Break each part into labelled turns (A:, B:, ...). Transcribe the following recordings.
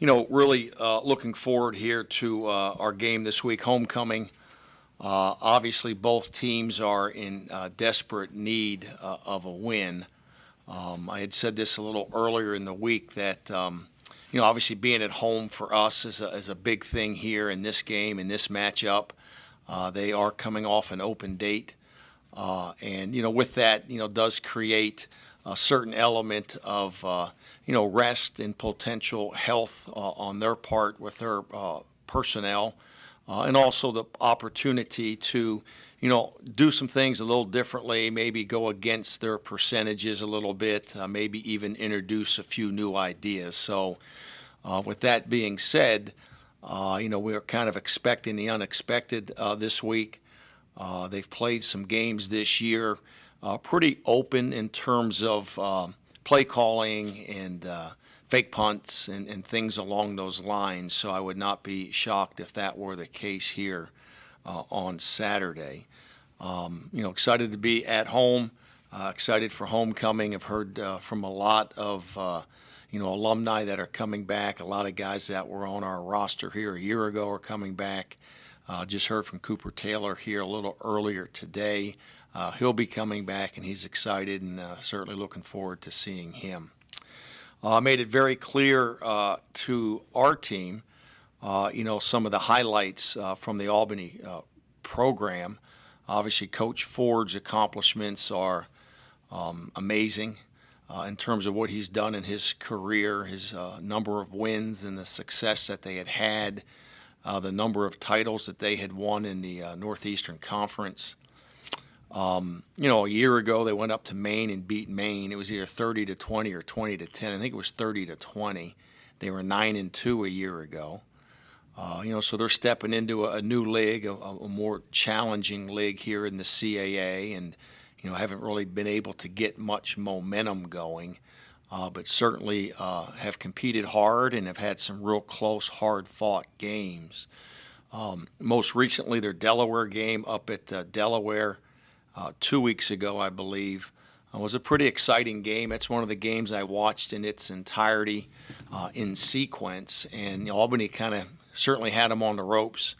A: Really looking forward here to our game this week, homecoming. Obviously, both teams are in desperate need of a win. I had said this a little earlier in the week that, obviously being at home for us is a big thing here in this game, in this matchup. They are coming off an open date. And with that, does create a certain element of, rest and potential health on their part with their personnel, and also the opportunity to, do some things a little differently, maybe go against their percentages a little bit, maybe even introduce a few new ideas. So with that being said, we're kind of expecting the unexpected this week. They've played some games this year, pretty open in terms of play calling and fake punts and things along those lines. So I would not be shocked if that were the case here on Saturday. Excited to be at home, excited for homecoming. I've heard from a lot of alumni that are coming back. A lot of guys that were on our roster here a year ago are coming back. Just heard from Cooper Taylor here a little earlier today. He'll be coming back, and he's excited and certainly looking forward to seeing him. Made it very clear to our team, some of the highlights from the Albany program. Obviously, Coach Ford's accomplishments are amazing in terms of what he's done in his career, his number of wins and the success that they had, the number of titles that they had won in the Northeastern Conference. A year ago they went up to Maine and beat Maine. It was either 30-20 or 20-10. I think it was 30-20. They were 9-2 a year ago. So they're stepping into a new league, a more challenging league here in the CAA, and haven't really been able to get much momentum going, but certainly have competed hard and have had some real close, hard-fought games. Most recently, their Delaware game up at Delaware 2 weeks ago, I believe, was a pretty exciting game. It's one of the games I watched in its entirety in sequence, and Albany kind of certainly had them on the ropes.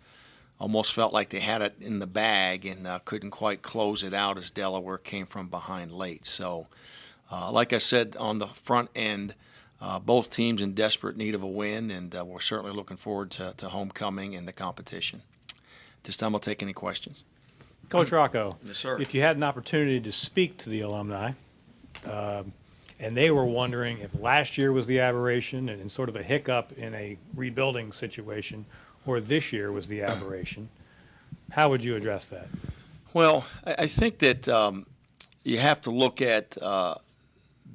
A: Almost felt like they had it in the bag and couldn't quite close it out as Delaware came from behind late. So, like I said, on the front end, both teams in desperate need of a win, and we're certainly looking forward to homecoming and the competition. At this time, I'll take any questions.
B: Coach Rocco,
A: Yes, sir.
B: If you had an opportunity to speak to the alumni, and they were wondering if last year was the aberration and sort of a hiccup in a rebuilding situation, or this year was the aberration, how would you address that?
A: Well, I think that you have to look at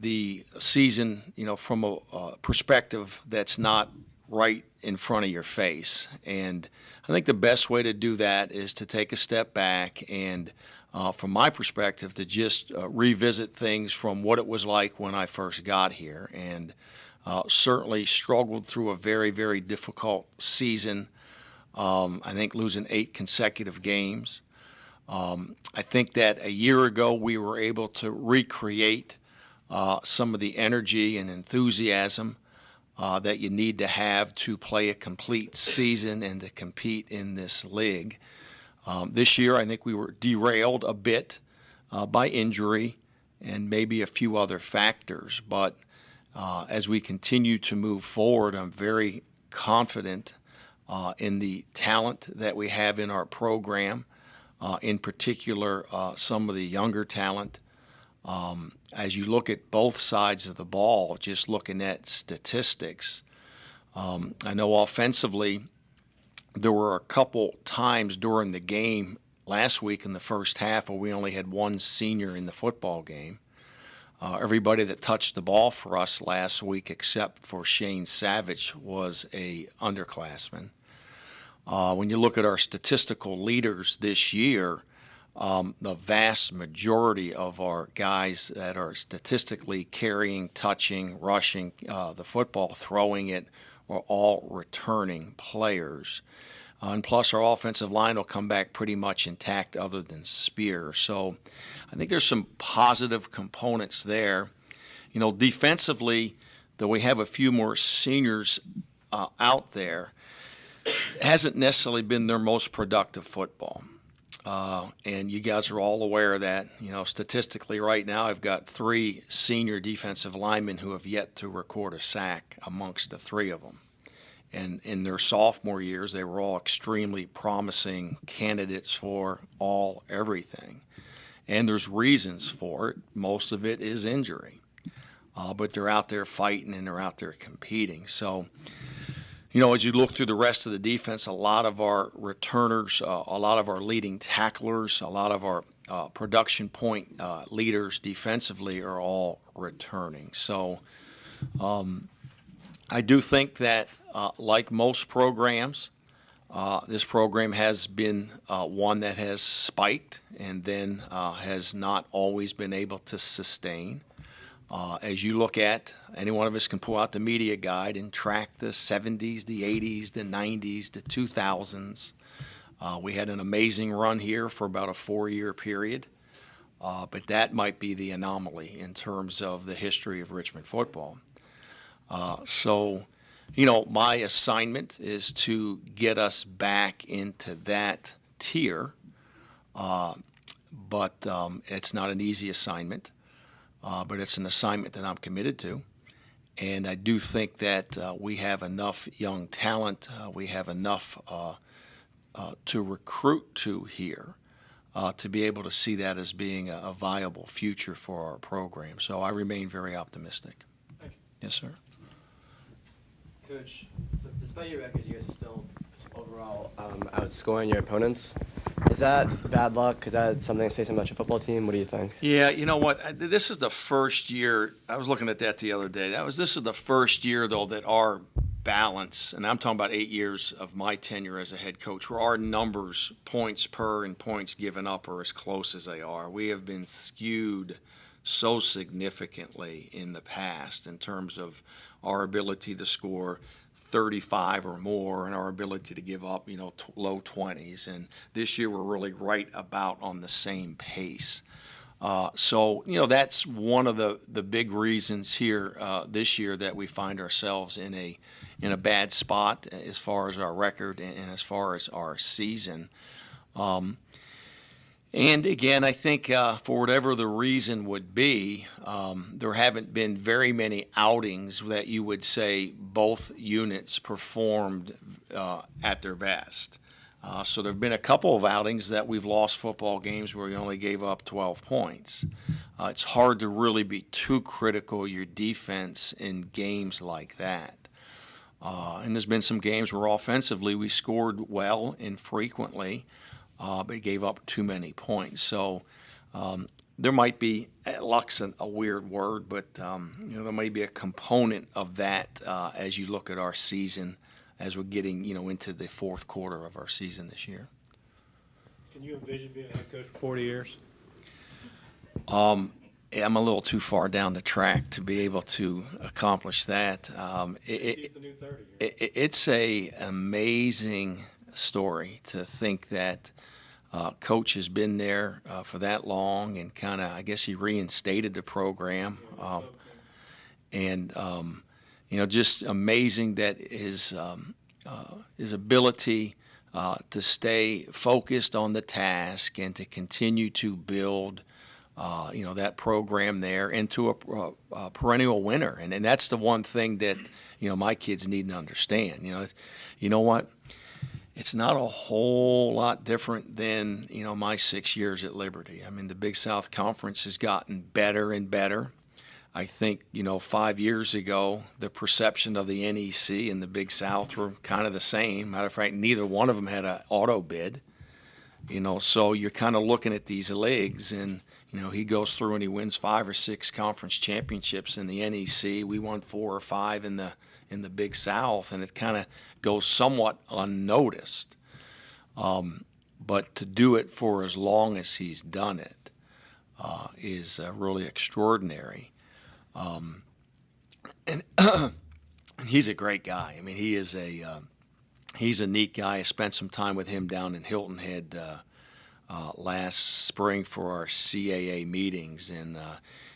A: the season, from a perspective that's not right in front of your face. And I think the best way to do that is to take a step back and, from my perspective, to just revisit things from what it was like when I first got here. And certainly struggled through a very, very difficult season. I think losing 8 consecutive games. I think that a year ago we were able to recreate some of the energy and enthusiasm that you need to have to play a complete season and to compete in this league. This year I think we were derailed a bit by injury and maybe a few other factors. But as we continue to move forward, I'm very confident in the talent that we have in our program, in particular some of the younger talent. As you look at both sides of the ball, just looking at statistics, I know offensively there were a couple times during the game last week in the first half where we only had one senior in the football game. Everybody that touched the ball for us last week except for Shane Savage was a underclassman. When you look at our statistical leaders this year, the vast majority of our guys that are statistically carrying, touching, rushing the football, throwing it, are all returning players. And plus, our offensive line will come back pretty much intact other than Spear. So I think there's some positive components there. Defensively, though we have a few more seniors out there hasn't necessarily been their most productive football. And you guys are all aware of that. Statistically right now, I've got 3 senior defensive linemen who have yet to record a sack amongst the 3 of them. And in their sophomore years, they were all extremely promising candidates for everything. And there's reasons for it. Most of it is injury. But they're out there fighting and they're out there competing. So, as you look through the rest of the defense, a lot of our returners, a lot of our leading tacklers, a lot of our production point leaders defensively are all returning. So I do think that, like most programs, this program has been one that has spiked and then has not always been able to sustain. As you look at, any one of us can pull out the media guide and track the 70s, the 80s, the 90s, the 2000s. We had an amazing run here for about a 4-year period, but that might be the anomaly in terms of the history of Richmond football. So, my assignment is to get us back into that tier, but it's not an easy assignment. But it's an assignment that I'm committed to. And I do think that we have enough young talent, we have enough to recruit to here to be able to see that as being a viable future for our program. So I remain very optimistic.
B: Thank you.
A: Yes, sir.
C: Coach, so despite your record, you guys are still overall outscoring your opponents. Is that bad luck? Is that something to say something about your football team? What do you think?
A: Yeah, you know what? This is the first year. I was looking at that the other day. This is the first year, though, that our balance, and I'm talking about 8 years of my tenure as a head coach, where our numbers, points per and points given up, are as close as they are. We have been skewed so significantly in the past in terms of our ability to score 35 or more and our ability to give up, low 20s. And this year we're really right about on the same pace. So that's one of the big reasons here this year that we find ourselves in a bad spot as far as our record and as far as our season. And again, I think for whatever the reason would be, there haven't been very many outings that you would say both units performed at their best. So there have been a couple of outings that we've lost football games where we only gave up 12 points. It's hard to really be too critical of your defense in games like that. And there's been some games where offensively we scored well and frequently, but gave up too many points. So there might be, luck's a weird word, but there may be a component of that as you look at our season as we're getting into the fourth quarter of our season this year.
B: Can you envision being a head coach for 40 years?
A: I'm a little too far down the track to be able to accomplish that.
B: He's the new 30.
A: It's a amazing story to think that Coach has been there for that long and kind of, I guess he reinstated the program. Just amazing that his ability to stay focused on the task and to continue to build that program there into a perennial winner. And that's the one thing that, my kids need to understand. You know what? It's not a whole lot different than, my 6 years at Liberty. I mean, the Big South Conference has gotten better and better. I think, 5 years ago, the perception of the NEC and the Big South were kind of the same. Matter of fact, neither one of them had an auto bid. So you're kind of looking at these leagues, and, he goes through and he wins 5 or 6 conference championships in the NEC. We won 4 or 5 in the Big South, and it kind of goes somewhat unnoticed. But to do it for as long as he's done it is really extraordinary. And he's a great guy. I mean, he's a neat guy. I spent some time with him down in Hilton Head last spring for our CAA meetings, and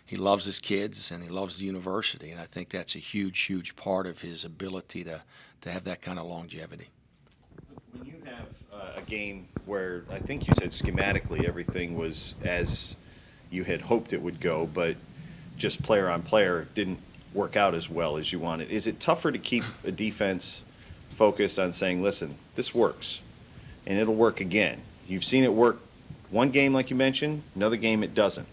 A: he loves his kids and he loves the university, and I think that's a huge, huge part of his ability have that kind of longevity.
D: When you have a game where I think you said schematically everything was as you had hoped it would go, but just player on player didn't work out as well as you wanted, is it tougher to keep a defense focused on saying, listen, this works, and it'll work again? You've seen it work one game, like you mentioned, another game it doesn't.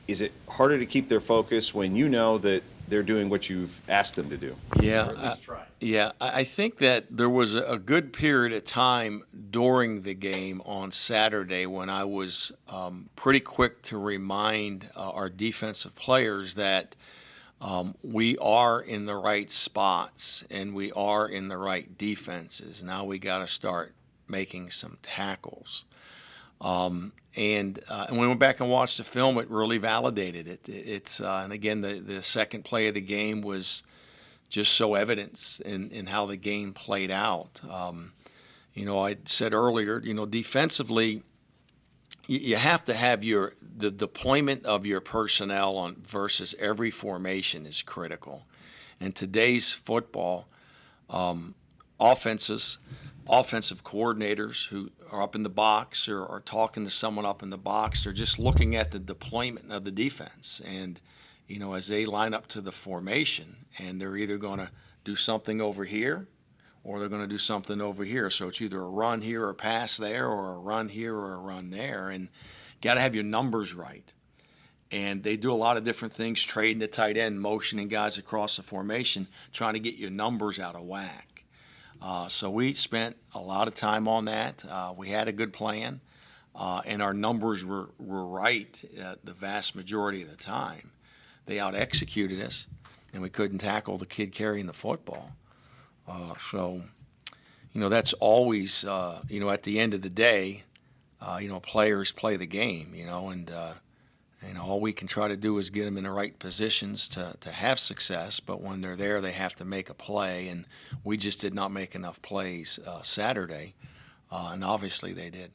D: Is it harder to keep their focus when you know that they're doing what you've asked them to do?
A: Yeah,
D: Or at least try.
A: Yeah, I think that there was a good period of time during the game on Saturday when I was pretty quick to remind our defensive players that we are in the right spots and we are in the right defenses. Now we got to start making some tackles. And when we went back and watched the film, it really validated it. And again, the second play of the game was just so evidence in how the game played out. I said earlier, defensively, you have to have the deployment of your personnel on versus every formation is critical. In today's football, offensive coordinators who are up in the box or are talking to someone up in the box, they're just looking at the deployment of the defense. And, as they line up to the formation, and they're either going to do something over here or they're going to do something over here. So it's either a run here or a pass there or a run here or a run there. And got to have your numbers right. And they do a lot of different things, trading the tight end, motioning guys across the formation, trying to get your numbers out of whack. So we spent a lot of time on that. We had a good plan, and our numbers were right the vast majority of the time. They out-executed us, and we couldn't tackle the kid carrying the football. That's always, at the end of the day, players play the game, and all we can try to do is get them in the right positions to have success. But when they're there, they have to make a play, and we just did not make enough plays Saturday, and obviously they did.